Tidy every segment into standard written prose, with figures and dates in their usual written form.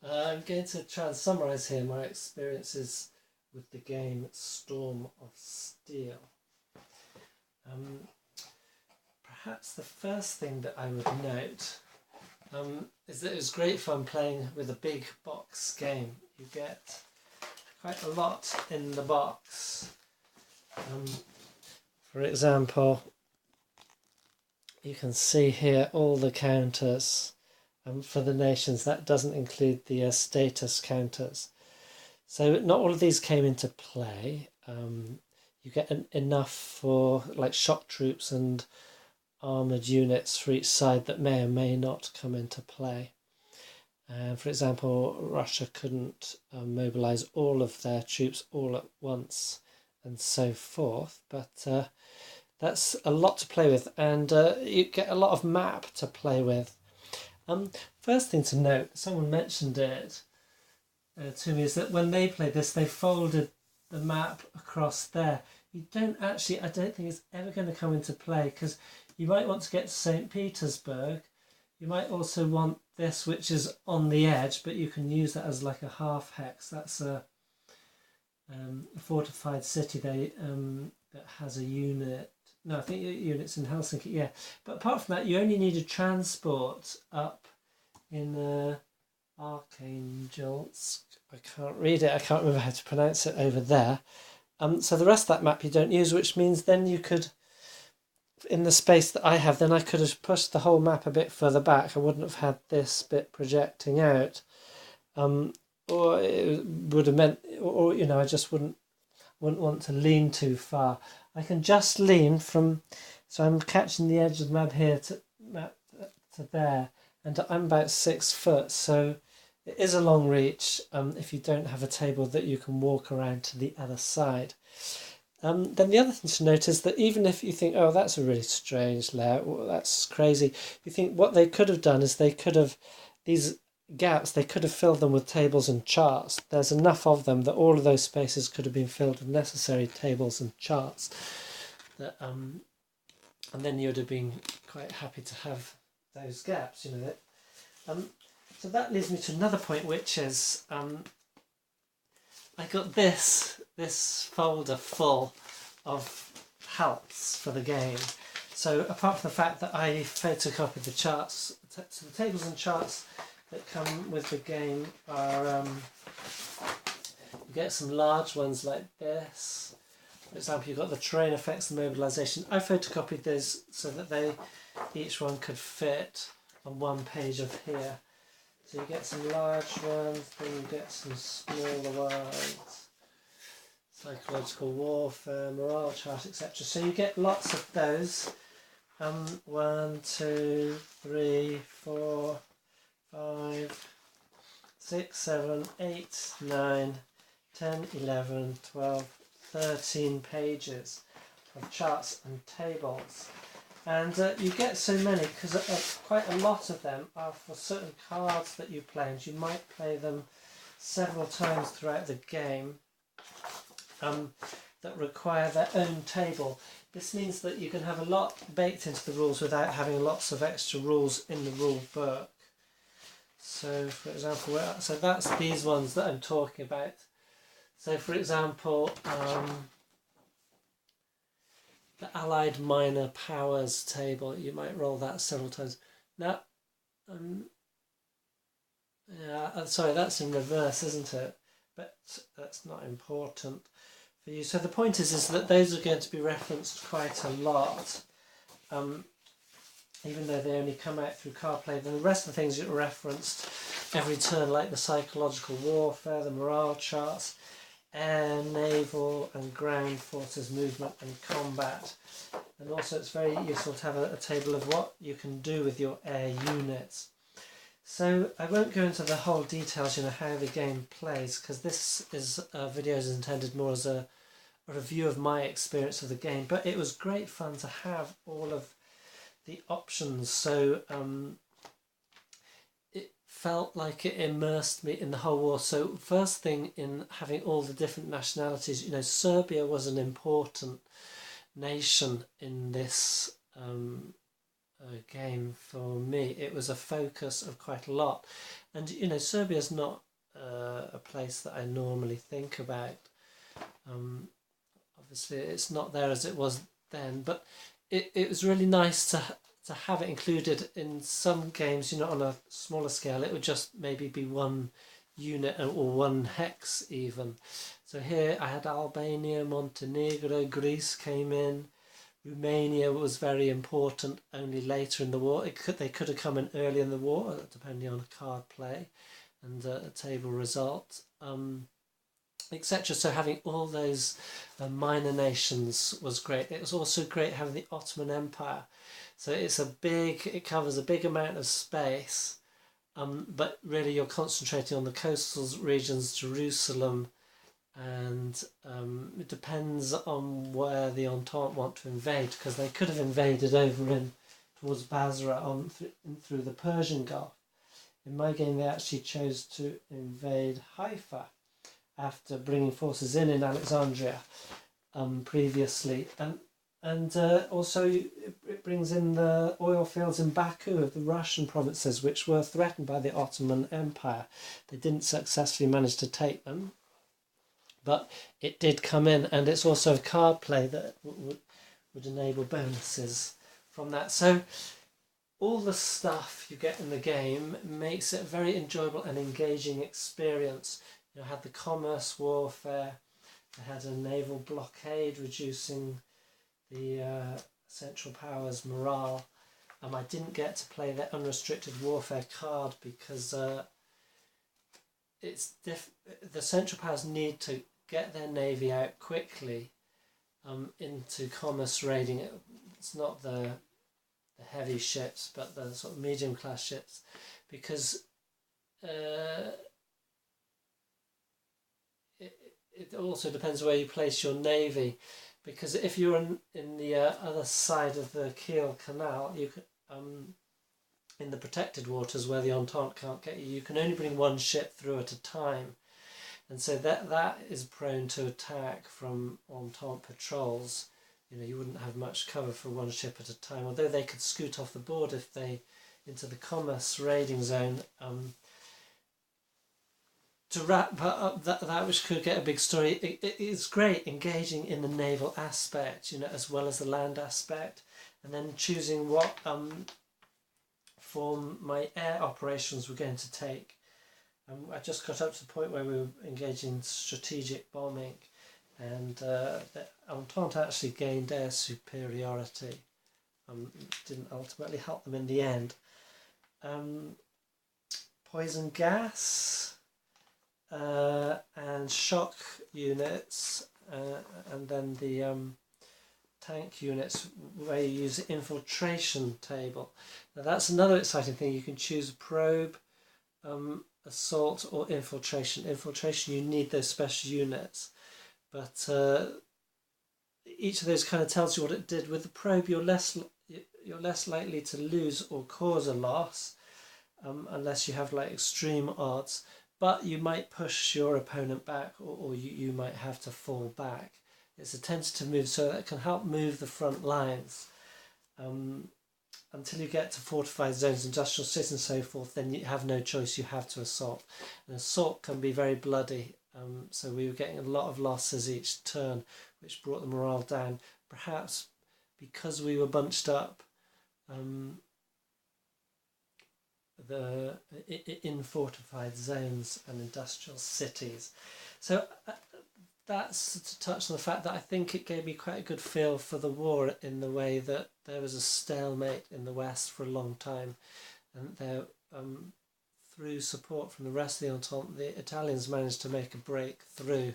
I'm going to try and summarise here my experiences with the game Storm of Steel. Perhaps the first thing that I would note is that it was great fun playing with a big box game. You get quite a lot in the box. For example, you can see here all the counters for the nations. That doesn't include the status counters. So not all of these came into play. You get enough for like shock troops and armoured units for each side that may or may not come into play. For example, Russia couldn't mobilise all of their troops all at once and so forth, but that's a lot to play with, and you get a lot of map to play with. First thing to note, someone mentioned it to me, is that when they played this, they folded the map across there. You don't actually, I don't think it's ever going to come into play, because you might want to get to St. Petersburg. You might also want this, which is on the edge, but you can use that as like a half hex. That's a fortified city that has a unit. No, I think units in Helsinki, yeah. But apart from that, you only need a transport up in Arkhangelsk. I can't read it. I can't remember how to pronounce it over there. So the rest of that map you don't use, which means then you could, in the space that I have, then I could have pushed the whole map a bit further back. I wouldn't have had this bit projecting out. Or it would have meant, or you know, I just wouldn't want to lean too far. I can just lean from, so I'm catching the edge of the map here to there, and I'm about 6 foot, so it is a long reach if you don't have a table that you can walk around to the other side. Then the other thing to note is that even if you think, oh, that's a really strange layout, that's crazy, you think what they could have done is they could have, these gaps, they could have filled them with tables and charts. There's enough of them that all of those spaces could have been filled with necessary tables and charts. That and then you would have been quite happy to have those gaps, you know. So that leads me to another point, which is I got this folder full of helps for the game. So apart from the fact that I photocopied the charts, so the tables and charts that come with the game are, you get some large ones like this. For example, you've got the terrain effects and mobilisation. I photocopied those so that each one could fit on one page of here. So you get some large ones, then you get some smaller ones, psychological warfare, morale chart, etc. So you get lots of those. 1, 2, 3, 4, 5, 6, 7, 8, 9, 10, 11, 12, 13 pages of charts and tables. And you get so many because quite a lot of them are for certain cards that you play, and you might play them several times throughout the game that require their own table. This means that you can have a lot baked into the rules without having lots of extra rules in the rule book. So for example, so that's these ones that I'm talking about. So for example, the Allied Minor Powers table, you might roll that several times. Now, yeah, sorry, that's in reverse, isn't it? But that's not important for you. So the point is that those are going to be referenced quite a lot, even though they only come out through card play. Then the rest of the things that are referenced every turn, like the psychological warfare, the morale charts, air, naval and ground forces movement and combat. And also it's very useful to have a table of what you can do with your air units. So I won't go into the whole details, you know, how the game plays, because this video is intended more as a review of my experience of the game, but it was great fun to have all of the options. So felt like it immersed me in the whole war. So first thing, in having all the different nationalities, you know, Serbia was an important nation in this game for me. It was a focus of quite a lot, and Serbia's not a place that I normally think about. Obviously, it's not there as it was then, but it was really nice to have it included in some games. On a smaller scale, it would just maybe be one unit or one hex even. So here I had Albania, Montenegro, Greece came in. Romania was very important only later in the war. They could have come in early in the war, depending on card play and a table result, etc. So having all those minor nations was great. It was also great having the Ottoman Empire. So it covers a big amount of space, but really you're concentrating on the coastal regions, Jerusalem, and it depends on where the Entente want to invade, because they could have invaded over towards Basra through the Persian Gulf. In my game, they actually chose to invade Haifa after bringing forces in Alexandria previously, and also it brings in the oil fields in Baku of the Russian provinces, which were threatened by the Ottoman Empire. They didn't successfully manage to take them, but it did come in, and it's also a card play that would enable bonuses from that. So all the stuff you get in the game makes it a very enjoyable and engaging experience. I had the commerce warfare, I had a naval blockade reducing the Central Powers' morale. I didn't get to play the unrestricted warfare card because the Central Powers need to get their navy out quickly into commerce raiding. It's not the heavy ships, but the sort of medium class ships, because it also depends where you place your navy, because if you're in the other side of the Kiel Canal, you can, in the protected waters where the Entente can't get you, you can only bring one ship through at a time, and so that is prone to attack from Entente patrols. You wouldn't have much cover for one ship at a time, although they could scoot off the board if they into the commerce raiding zone. To wrap up that which could get a big story, it is great engaging in the naval aspect, as well as the land aspect, and then choosing what form my air operations were going to take. I just got up to the point where we were engaging in strategic bombing, and the Entente actually gained air superiority. Didn't ultimately help them in the end. Poison gas and shock units, and then the tank units where you use the infiltration table. Now that's another exciting thing. You can choose a probe, assault, or infiltration. Infiltration, you need those special units, but each of those kind of tells you what it did. With the probe, you're less likely to lose or cause a loss, unless you have extreme odds. But you might push your opponent back, or you might have to fall back. It's a tentative move, so that can help move the front lines. Until you get to fortified zones, industrial cities and so forth, then you have no choice, you have to assault. And assault can be very bloody, so we were getting a lot of losses each turn, which brought the morale down, perhaps because we were bunched up in fortified zones and industrial cities. So that's to touch on the fact that I think it gave me quite a good feel for the war, in the way that there was a stalemate in the West for a long time, and there, through support from the rest of the Entente, the Italians managed to make a break through,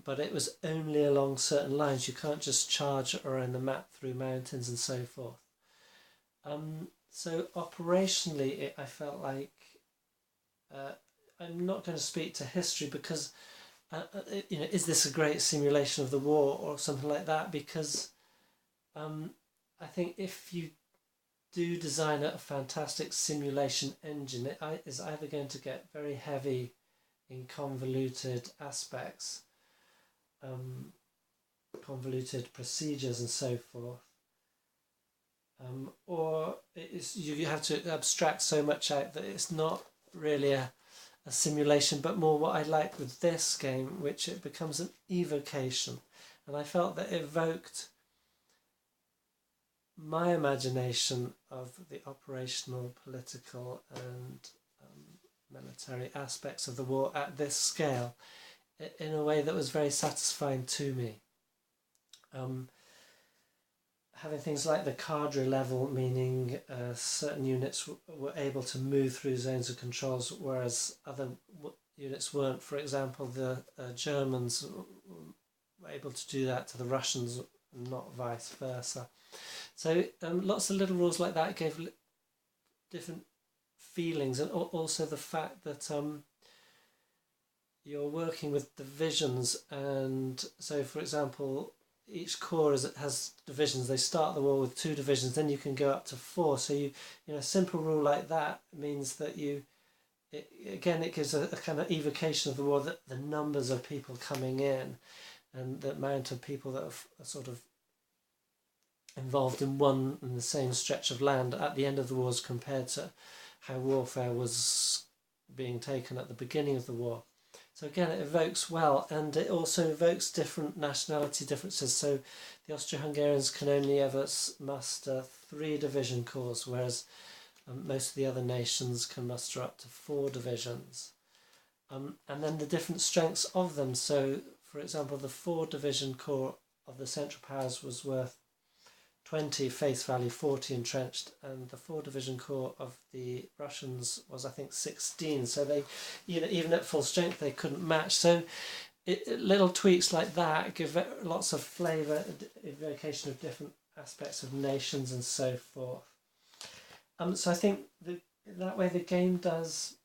but it was only along certain lines. You can't just charge around the map through mountains and so forth. So operationally, I felt like I'm not going to speak to history, because is this a great simulation of the war or something like that? Because I think if you do design a fantastic simulation engine, it is either going to get very heavy in convoluted aspects, convoluted procedures and so forth, or you have to abstract so much out that it's not really a simulation, but more what I like with this game, which it becomes an evocation. And I felt that it evoked my imagination of the operational, political, and military aspects of the war at this scale in a way that was very satisfying to me. Having things like the cadre level, meaning certain units were able to move through zones of controls, whereas other units weren't. For example, the Germans were able to do that to the Russians, not vice versa. So lots of little rules like that gave different feelings, and also the fact that you're working with divisions, and so for example, each corps has divisions. They start the war with 2 divisions, then you can go up to 4. So a simple rule like that means that it gives a kind of evocation of the war, that the numbers of people coming in and the amount of people that are sort of involved in one and the same stretch of land at the end of the wars compared to how warfare was being taken at the beginning of the war. So again, it evokes well, and it also evokes different nationality differences. So the Austro-Hungarians can only ever muster 3 division corps, whereas most of the other nations can muster up to 4 divisions. And then the different strengths of them. So, for example, the 4 division corps of the Central Powers was worth 20 face value, 40 entrenched, and the 4 division corps of the Russians was, I think, 16. So they, even at full strength, they couldn't match. So little tweaks like that give lots of flavour, evocation of different aspects of nations and so forth. So I think that way the game does,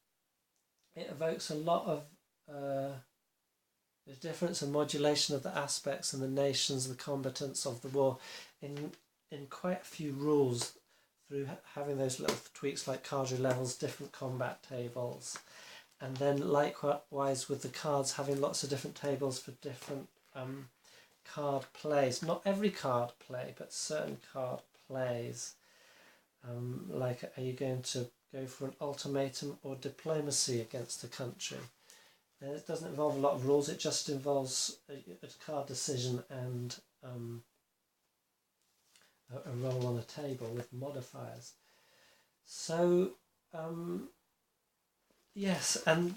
it evokes a lot of the difference and modulation of the aspects and the nations, the combatants of the war in quite a few rules, through having those little tweaks like cadre levels, different combat tables, and then likewise with the cards, having lots of different tables for different card plays. Not every card play, but certain card plays. Like, are you going to go for an ultimatum or diplomacy against a country? And it doesn't involve a lot of rules, it just involves a card decision and a roll on a table with modifiers. So yes, and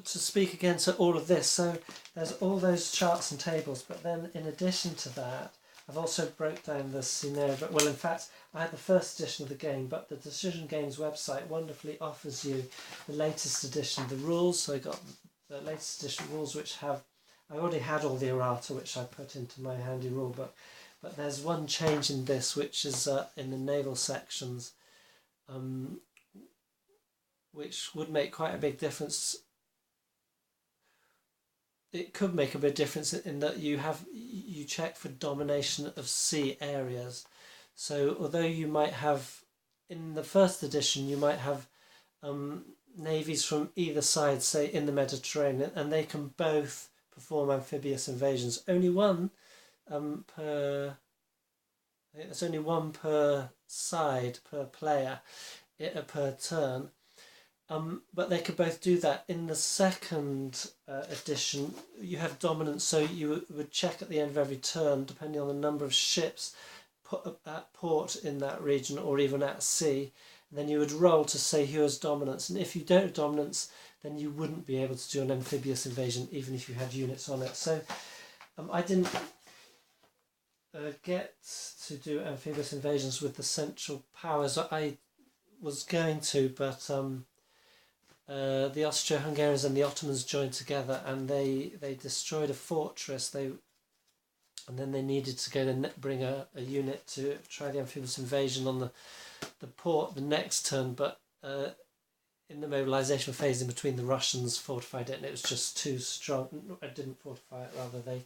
to speak again to all of this, so there's all those charts and tables, but then in addition to that, I've also broke down the scenario. But well, in fact, I had the first edition of the game, but the Decision Games website wonderfully offers you the latest edition of the rules. So I got the latest edition rules, which have, I already had all the errata, which I put into my handy rule book. But there's one change in this, which is in the naval sections, which would make quite a big difference. It could make a big difference in that you check for domination of sea areas. So although you might have, in the first edition, you might have navies from either side, say in the Mediterranean, and they can both perform amphibious invasions. Only one per. I think there's only one per side, per player, per turn. But they could both do that. In the second edition, you have dominance, so you would check at the end of every turn, depending on the number of ships put at port in that region or even at sea. And then you would roll to say who has dominance. And if you don't have dominance, then you wouldn't be able to do an amphibious invasion, even if you had units on it. So I didn't get to do amphibious invasions with the Central Powers. I was going to, but the Austro-Hungarians and the Ottomans joined together, and they destroyed a fortress. And then they needed to go and bring a unit to try the amphibious invasion on the port the next turn. But in the mobilisation phase in between, the Russians fortified it, and it was just too strong. I didn't fortify it, rather they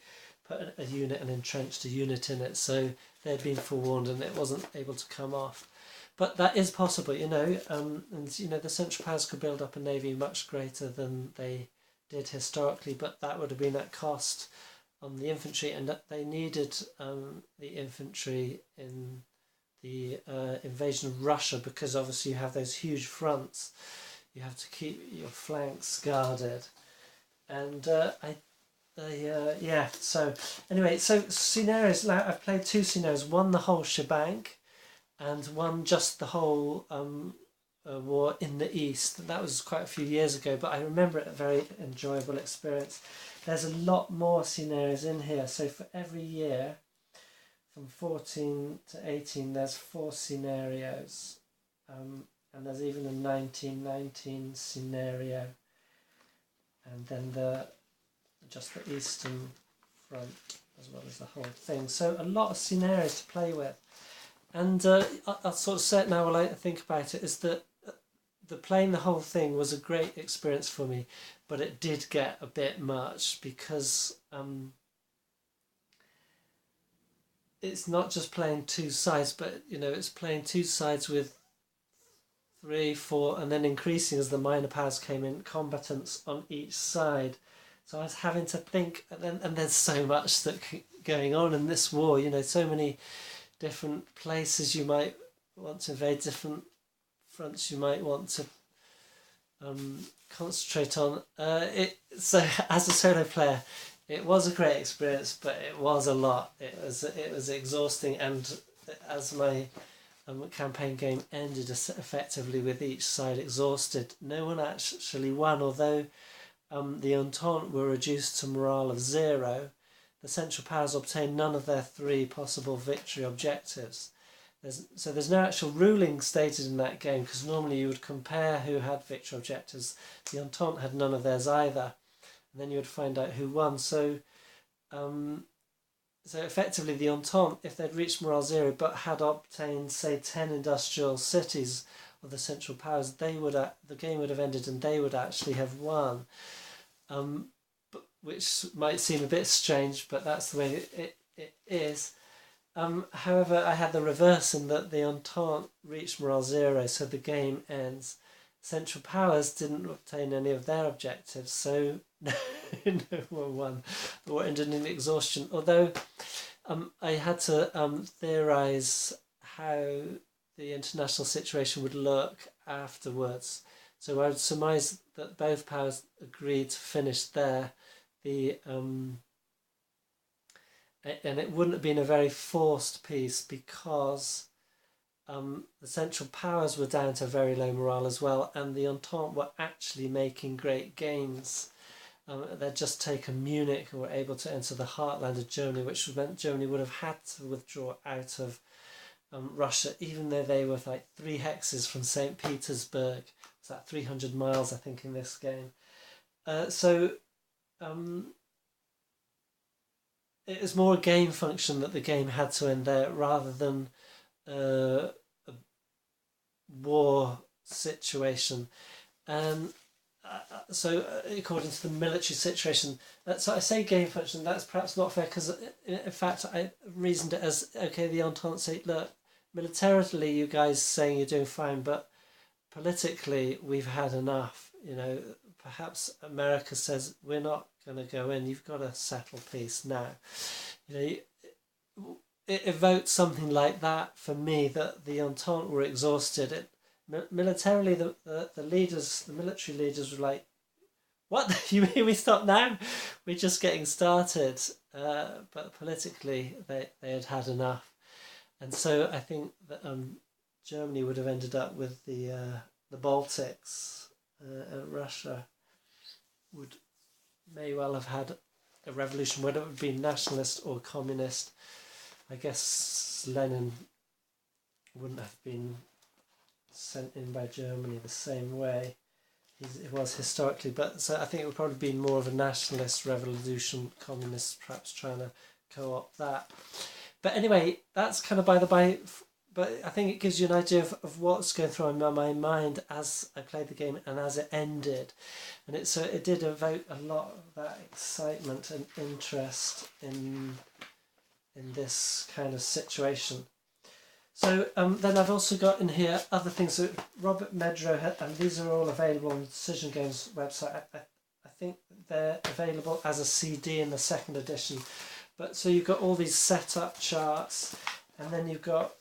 put a unit and entrenched a unit in it, so they'd been forewarned and it wasn't able to come off. But that is possible, and the Central Powers could build up a navy much greater than they did historically, but that would have been at cost on the infantry, and that they needed the infantry in the invasion of Russia, because obviously you have those huge fronts. You have to keep your flanks guarded, and yeah. So anyway, so scenarios. I've played 2 scenarios. One the whole shebang, and one just the whole war in the East. That was quite a few years ago, but I remember it a very enjoyable experience. There's a lot more scenarios in here. So for every year, from 14 to 18, there's 4 scenarios. And there's even a 1919 scenario. And then just the Eastern Front, as well as the whole thing. So a lot of scenarios to play with. And I'll sort of say it now while I think about it, is that the playing the whole thing was a great experience for me, but it did get a bit much, because it's not just playing 2 sides, but it's playing 2 sides with 3, 4, and then increasing as the minor powers came in, combatants on each side. So I was having to think, and there's so much that going on in this war. So many different places you might want to invade, different fronts you might want to concentrate on. So as a solo player, it was a great experience, but it was a lot. It was exhausting, and as my campaign game ended effectively with each side exhausted, no one actually won. Although the Entente were reduced to morale of 0, the Central Powers obtained none of their 3 possible victory objectives. There's no actual ruling stated in that game, because normally you would compare who had victory objectives. The Entente had none of theirs either, and then you would find out who won. So effectively the Entente, if they'd reached morale 0 but had obtained, say, 10 industrial cities of the Central Powers, the game would have ended and they would actually have won. Which might seem a bit strange, but that's the way it is. However, I had the reverse, in that the Entente reached morale 0, so the game ends. Central Powers didn't obtain any of their objectives, so no one won. The war ended in exhaustion. Although I had to theorise how the international situation would look afterwards. So I would surmise that both powers agreed to finish there. And it wouldn't have been a very forced peace, because the Central Powers were down to very low morale as well, and the Entente were actually making great gains. They'd just taken Munich and were able to enter the heartland of Germany, which meant Germany would have had to withdraw out of Russia, even though they were like 3 hexes from St. Petersburg. It's that 300 miles, I think, in this game. It was more a game function that the game had to end there, rather than a war situation. So according to the military situation, so I say game function, that's perhaps not fair, because in fact I reasoned it as, okay, the Entente say, look, militarily you guys saying you're doing fine, but politically we've had enough. Perhaps America says, we're not going to go in, you've got to settle peace now. It evoked something like that for me, that the Entente were exhausted. Militarily, the leaders, the military leaders, were like, what? You mean we stop now? We're just getting started. But politically, they had enough. And so I think that Germany would have ended up with the Baltics, and Russia may well have had a revolution, whether it would be nationalist or communist. I guess Lenin wouldn't have been sent in by Germany the same way it was historically, but so I think it would probably be more of a nationalist revolution, communists perhaps trying to co-opt that. But anyway, that's kind of by the by, but I think it gives you an idea of what's going through my mind as I played the game and as it ended. And it did evoke a lot of that excitement and interest in this kind of situation. So then I've also got in here other things. So Robert Medro, and these are all available on the Decision Games website. I think they're available as a CD in the 2nd edition. But so you've got all these setup charts, And then you've got,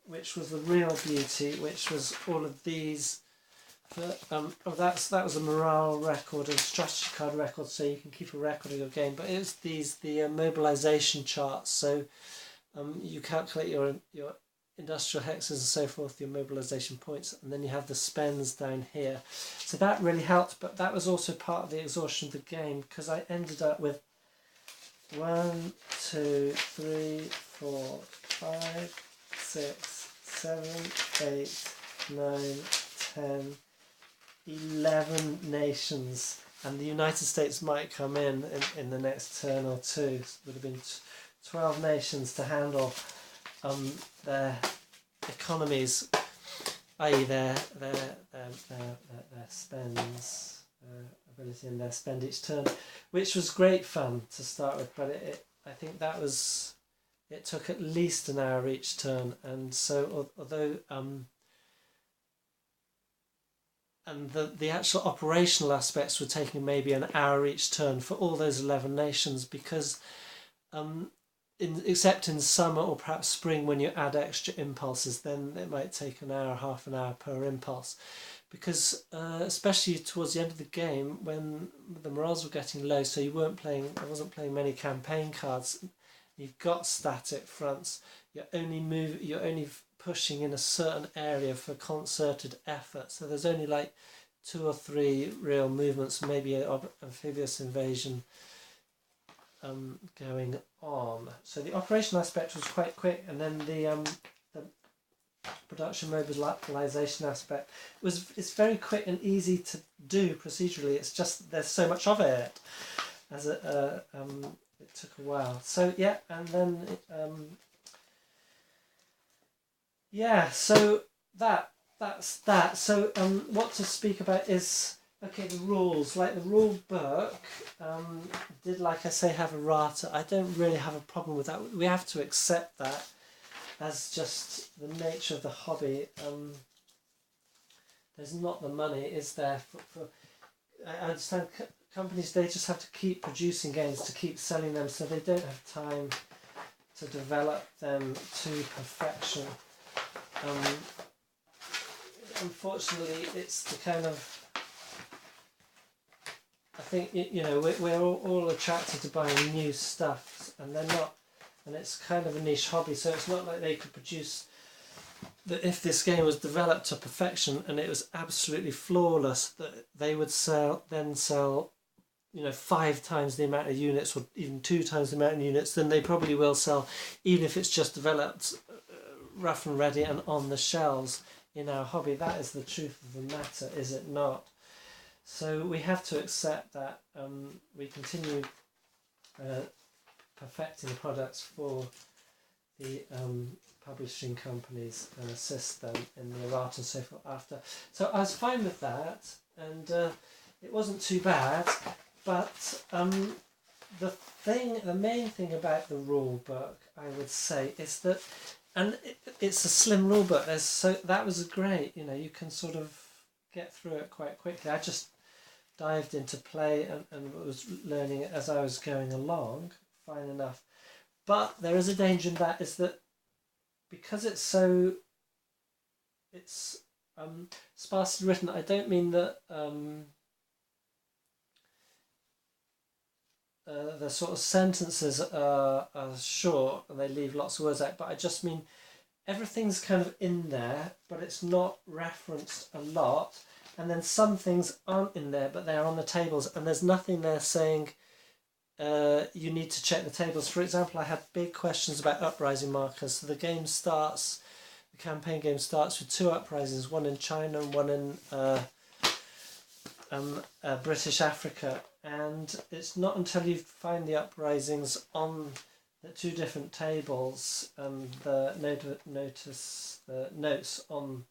which was the real beauty, which was all of these. That was a morale record and strategy card record, so you can keep a record of your game. But it's the mobilization charts. So you calculate your industrial hexes and so forth, your mobilization points, and then you have the spends down here. So that really helped, but that was also part of the exhaustion of the game, because I ended up with 1, 2, 3, 4, 5, 6, 7, 8, 9, 10, 11 nations, and the United States might come in the next turn or two. So it would have been 12 nations to handle their economies, i.e. their spends, ability and their spend each turn, which was great fun to start with. But I think it took at least an hour each turn, and so although and the actual operational aspects were taking maybe an hour each turn for all those 11 nations, because except in summer or perhaps spring, when you add extra impulses, then it might take an hour, half an hour per impulse, because especially towards the end of the game, when the morals were getting low, so I wasn't playing many campaign cards. You've got static fronts. You're only pushing in a certain area for concerted effort. So there's only like 2 or 3 real movements, maybe an amphibious invasion going on. So the operational aspect was quite quick, and then the production mobilization aspect it's very quick and easy to do procedurally. It's just there's so much of it, as it took a while. So yeah, and then so that's that. So what to speak about is, okay, the rules. Like the rule book did, like I say, have errata. I don't really have a problem with that. We have to accept that as just the nature of the hobby. There's not the money, is there? For I understand companies, they just have to keep producing games to keep selling them, so they don't have time to develop them to perfection. Unfortunately, it's the kind of, I think, we're all attracted to buying new stuff, and they're not, and it's kind of a niche hobby, so it's not like they could produce that. If this game was developed to perfection and it was absolutely flawless, that they would sell 5 times the amount of units, or even 2 times the amount of units than they probably will sell, even if it's just developed rough and ready and on the shelves in our hobby. That is the truth of the matter, is it not? So we have to accept that we continue perfecting products for the publishing companies and assist them in the errata and so forth after. So I was fine with that, and it wasn't too bad. But the main thing about the rule book, I would say, is that, and it's a slim rule book. That was great. You can sort of get through it quite quickly. I just dived into play and was learning it as I was going along, fine enough. But there is a danger in that, is that because it's sparsely written. I don't mean that the sort of sentences are short and they leave lots of words out, but I just mean everything's kind of in there, but it's not referenced a lot. And then some things aren't in there, but they're on the tables, and there's nothing there saying you need to check the tables. For example, I had big questions about uprising markers. So the campaign game starts with 2 uprisings, one in China and one in British Africa, and it's not until you find the uprisings on the 2 different tables and the notes on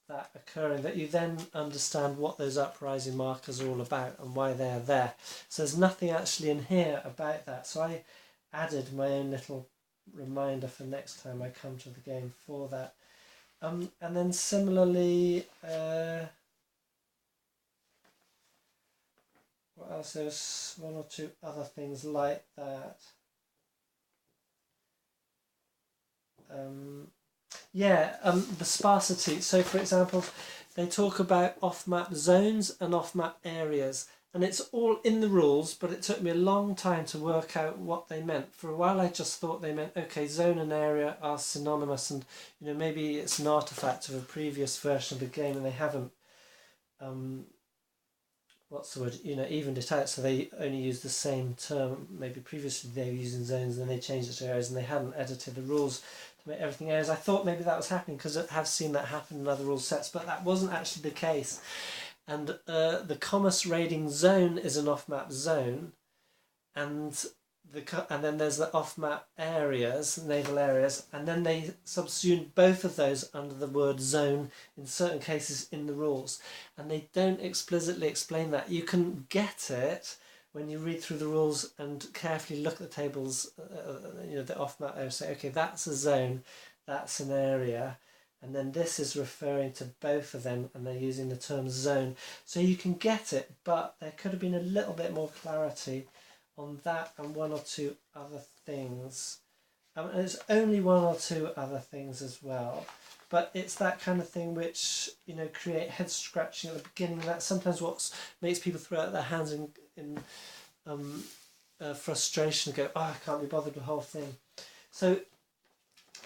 that occurring, that you then understand what those uprising markers are all about and why they're there. So there's nothing actually in here about that. So I added my own little reminder for next time I come to the game for that. And then similarly, what else? There's 1 or 2 other things like that. The sparsity. So, for example, they talk about off-map zones and off-map areas, and it's all in the rules, but it took me a long time to work out what they meant. For a while, I just thought they meant, okay, zone and area are synonymous, and maybe it's an artifact of a previous version of the game, and they haven't what's the word, evened it out, so they only use the same term. Maybe previously they were using zones, and then they changed it to areas, and they hadn't edited the rules to make everything areas. I thought maybe that was happening because I have seen that happen in other rule sets, but that wasn't actually the case. And the Commerce Raiding Zone is an off-map zone, and then there's the off-map areas, naval areas, and then they subsume both of those under the word zone in certain cases in the rules, and they don't explicitly explain that. You can get it when you read through the rules and carefully look at the tables, the off-map area, say, okay, that's a zone, that's an area, and then this is referring to both of them, and they're using the term zone. So you can get it, but there could have been a little bit more clarity on that and one or two other things. And there's only one or two other things as well. But it's that kind of thing which, create head scratching at the beginning. That's sometimes what makes people throw out their hands in frustration and go, oh, I can't be bothered with the whole thing. So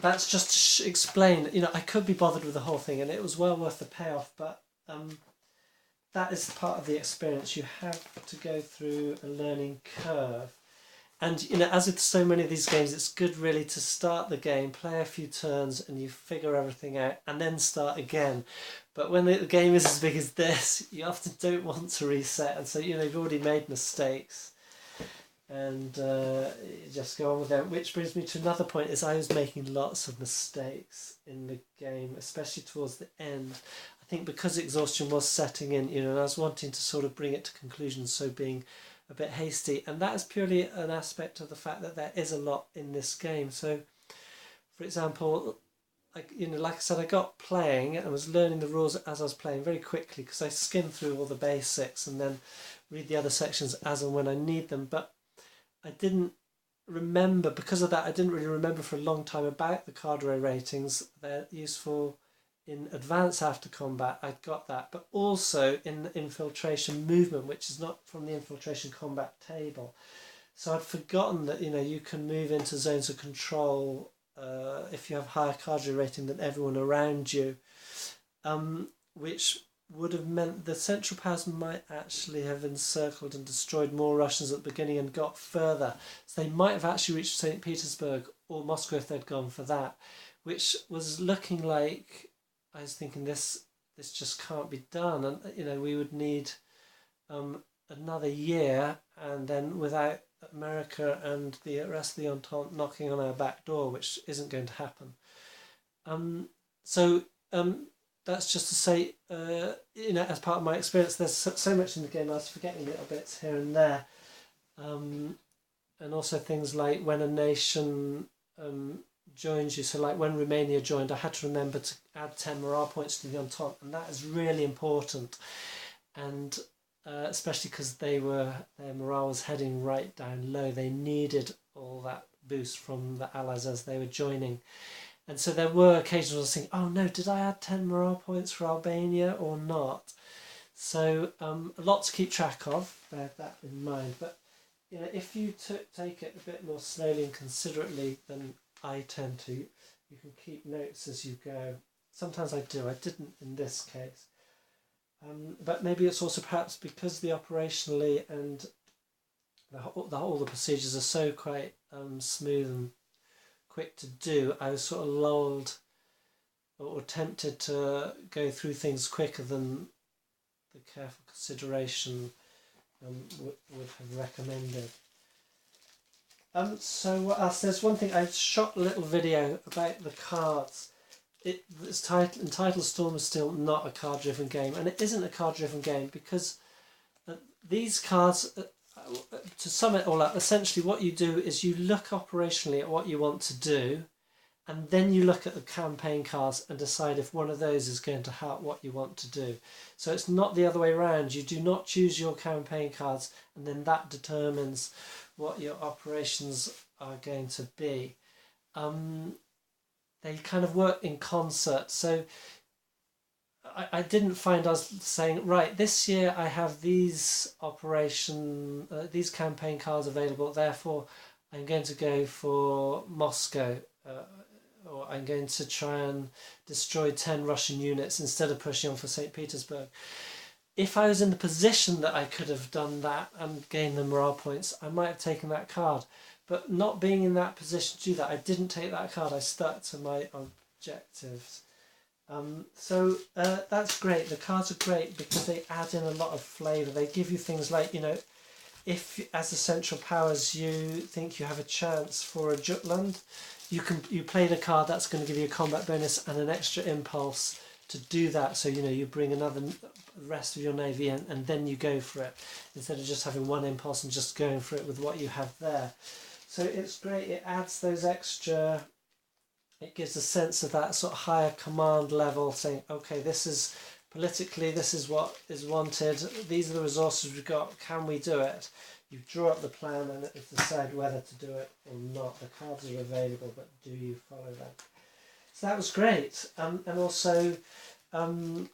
that's just to explain, I could be bothered with the whole thing, and it was well worth the payoff, but that is part of the experience. You have to go through a learning curve. And, as with so many of these games, it's good really to start the game, play a few turns, and you figure everything out, and then start again. But when the game is as big as this, you often don't want to reset, and so, you've already made mistakes. And you just go on with them. Which brings me to another point, is I was making lots of mistakes in the game, especially towards the end. I think because exhaustion was setting in, and I was wanting to sort of bring it to conclusion, so being a bit hasty. And that is purely an aspect of the fact that there is a lot in this game. So, for example, like I said, I got playing and was learning the rules as I was playing very quickly, because I skimmed through all the basics and then read the other sections as and when I need them. But I didn't remember, because of that, I didn't really remember for a long time about the cadre ratings. They're useful in advance after combat, I got that, but also in the infiltration movement, which is not from the infiltration combat table. So I'd forgotten that you can move into zones of control if you have higher cadre rating than everyone around you, which would have meant the Central Powers might actually have encircled and destroyed more Russians at the beginning and got further. So they might have actually reached St. Petersburg or Moscow if they'd gone for that, which was looking like, I was thinking this just can't be done, and we would need another year, and then without America and the rest of the Entente knocking on our back door, which isn't going to happen. That's just to say, as part of my experience, there's so much in the game I was forgetting little bits here and there, and also things like when a nation joins you. So like when Romania joined, I had to remember to add 10 morale points to the Entente, and that is really important, and especially because their morale was heading right down low. They needed all that boost from the Allies as they were joining. And so there were occasions where I was thinking, oh no, did I add 10 morale points for Albania or not? So a lot to keep track of, bear that in mind. But if you take it a bit more slowly and considerately than I tend to, you can keep notes as you go. Sometimes I do. I didn't in this case. But maybe it's also perhaps because the operationally and all the procedures are so quite smooth and quick to do, I was sort of lulled or tempted to go through things quicker than the careful consideration would have recommended. So what else? There's one thing, I shot a little video about the cards. It's entitled Storm is Still Not a Card-Driven Game, and it isn't a card-driven game because these cards, to sum it all up, essentially what you do is you look operationally at what you want to do, and then you look at the campaign cards and decide if one of those is going to help what you want to do. So it's not the other way around. You do not choose your campaign cards and then that determines what your operations are going to be. they kind of work in concert. So I didn't find us saying, right, this year I have these these campaign cards available, therefore I'm going to go for Moscow, or I'm going to try and destroy 10 Russian units instead of pushing on for St. Petersburg. If I was in the position that I could have done that and gained the morale points, I might have taken that card. But not being in that position to do that, I didn't take that card. I stuck to my objectives. So that's great. The cards are great because they add in a lot of flavour. They give you things like, if as the Central Powers you think you have a chance for a Jutland, you played a card that's going to give you a combat bonus and an extra impulse to do that. So you bring another rest of your navy in, and then you go for it instead of just having one impulse and just going for it with what you have there. So it's great. It adds those extra. It gives a sense of that sort of higher command level, saying, okay, this is politically, this is what is wanted, these are the resources we've got, can we do it? You draw up the plan and decide whether to do it or not. The cards are available, but do you follow them? So that was great. And also the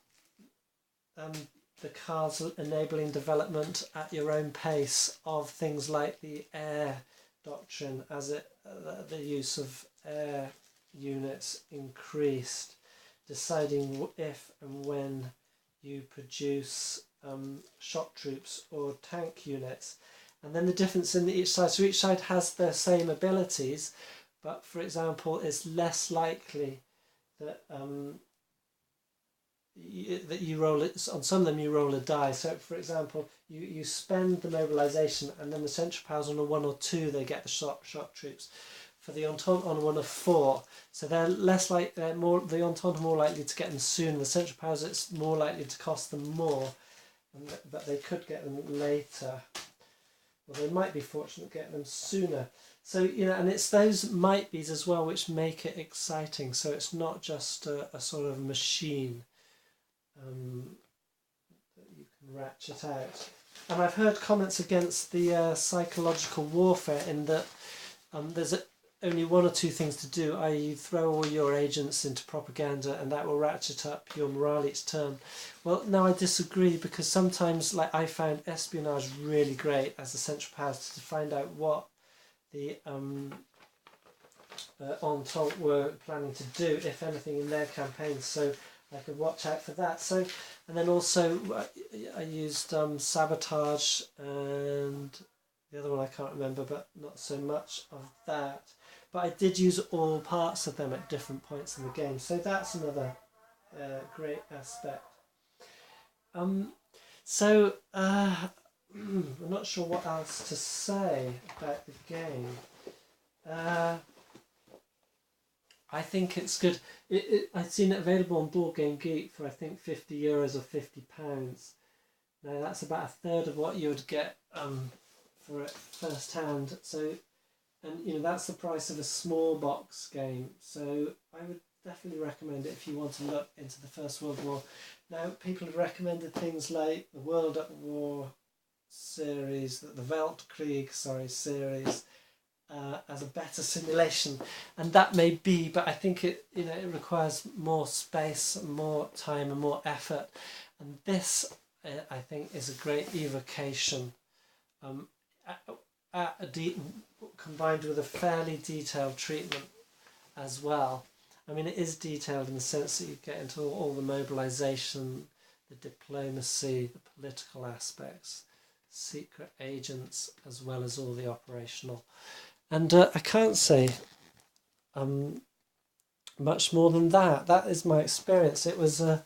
cards enabling development at your own pace of things like the air doctrine, as the use of air units increased, deciding if and when you produce shock troops or tank units, and then the difference in each side. So each side has the same abilities, but for example, it's less likely that that you roll it. On some of them you roll a die. So for example, you spend the mobilization, and then the Central Powers on a 1 or 2 they get the shock troops. For the Entente on a 1 of 4, so they're less like the Entente are more likely to get them soon. The Central Powers, it's more likely to cost them more, but they could get them later. Well, they might be fortunate to get them sooner. So and it's those might be's as well which make it exciting. So it's not just a sort of machine that you can ratchet out. And I've heard comments against the psychological warfare in that there's only 1 or 2 things to do, i.e. you throw all your agents into propaganda and that will ratchet up your morale each turn. Well, no, I disagree, because sometimes, like, I found espionage really great as the Central Powers to find out what the Entente were planning to do, if anything, in their campaigns, so I could watch out for that. So, and then also I used sabotage, and the other one I can't remember, but not so much of that. But I did use all parts of them at different points in the game. So that's another great aspect. I'm not sure what else to say about the game. I think it's good. I've seen it available on Board Game Geek for I think €50 or £50. Now that's about a third of what you would get for it first hand. So, and that's the price of a small box game. So I would definitely recommend it if you want to look into the First World War. Now people have recommended things like the World at War series, the Weltkrieg series, as a better simulation, and that may be, but I think it requires more space, more time, and more effort. And this, I think, is a great evocation, combined with a fairly detailed treatment as well. I mean, it is detailed in the sense that you get into all the mobilization, the diplomacy, the political aspects, secret agents, as well as all the operational. And I can't say much more than that. That is my experience. It was a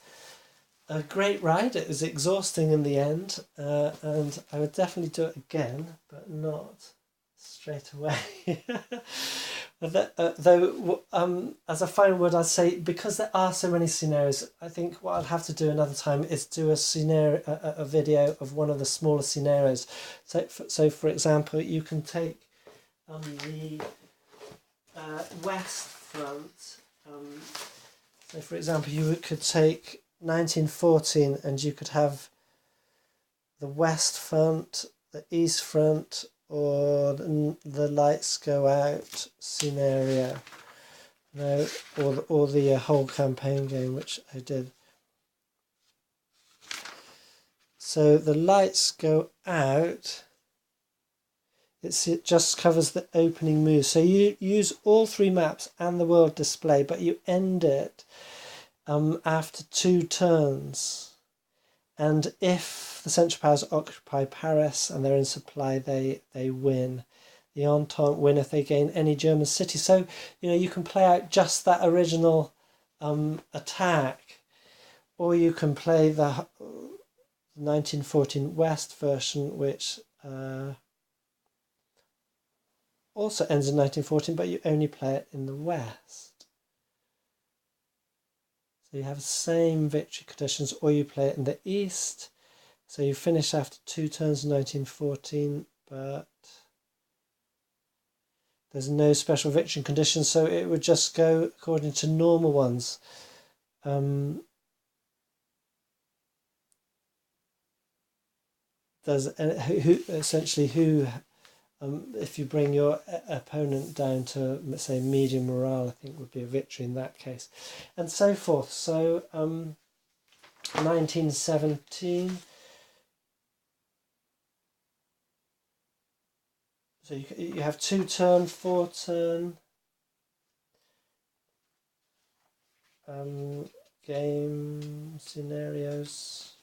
great ride. It was exhausting in the end, and I would definitely do it again, but not straight away. Though, as a final word, I'd say, because there are so many scenarios, I think what I'll have to do another time is do a video of one of the smaller scenarios. So for example, you can take the West Front. So for example, you could take 1914 and you could have the West Front, the East Front, or the lights go out scenario. No, or the whole campaign game, which I did. So the lights go out. It just covers the opening move. So you use all 3 maps and the world display, but you end it after 2 turns. And if the Central Powers occupy Paris and they're in supply, they win. The Entente win if they gain any German city. So, you can play out just that original attack, or you can play the 1914 West version, which also ends in 1914, but you only play it in the West. So you have the same victory conditions, or you play it in the East. So you finish after 2 turns in 1914, but there's no special victory conditions, so it would just go according to normal ones. If you bring your opponent down to, let's say, medium morale, I think would be a victory in that case, and so forth. So 1917. So you have 2 turn, 4 turn game scenarios.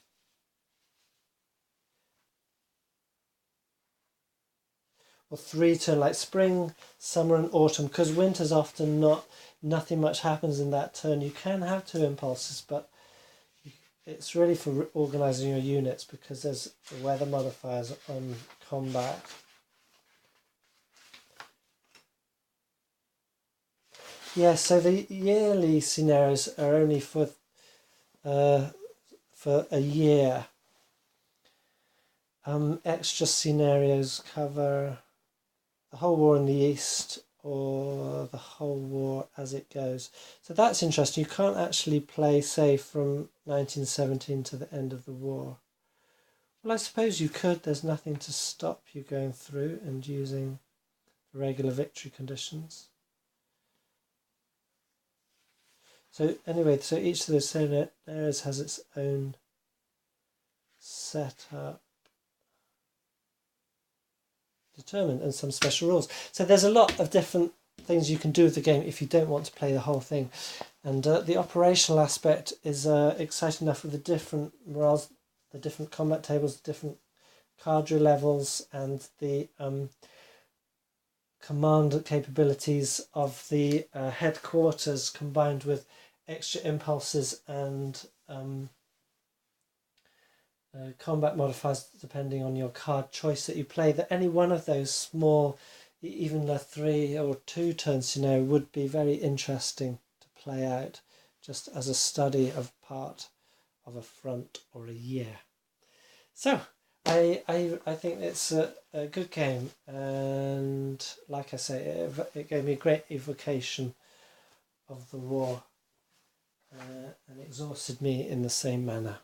Or 3 turn, like spring, summer and autumn, because winter's often nothing much happens in that turn. You can have 2 impulses, but it's really for organising your units, because there's weather modifiers on combat. Yeah, so the yearly scenarios are only for a year. Extra scenarios cover the whole war in the East or the whole war as it goes. So that's interesting. You can't actually play, say, from 1917 to the end of the war. Well, I suppose you could. There's nothing to stop you going through and using the regular victory conditions. So anyway, so each of those scenarios has its own setup determined and some special rules. So there's a lot of different things you can do with the game if you don't want to play the whole thing. And the operational aspect is exciting enough with the different morales, the different combat tables, the different cadre levels, and the command capabilities of the headquarters, combined with extra impulses and combat modifiers depending on your card choice that you play, that any one of those small, even a 3 or 2 turn scenario would be very interesting to play out just as a study of part of a front or a year. So I think it's a good game, and like I say, it gave me a great evocation of the war and exhausted me in the same manner.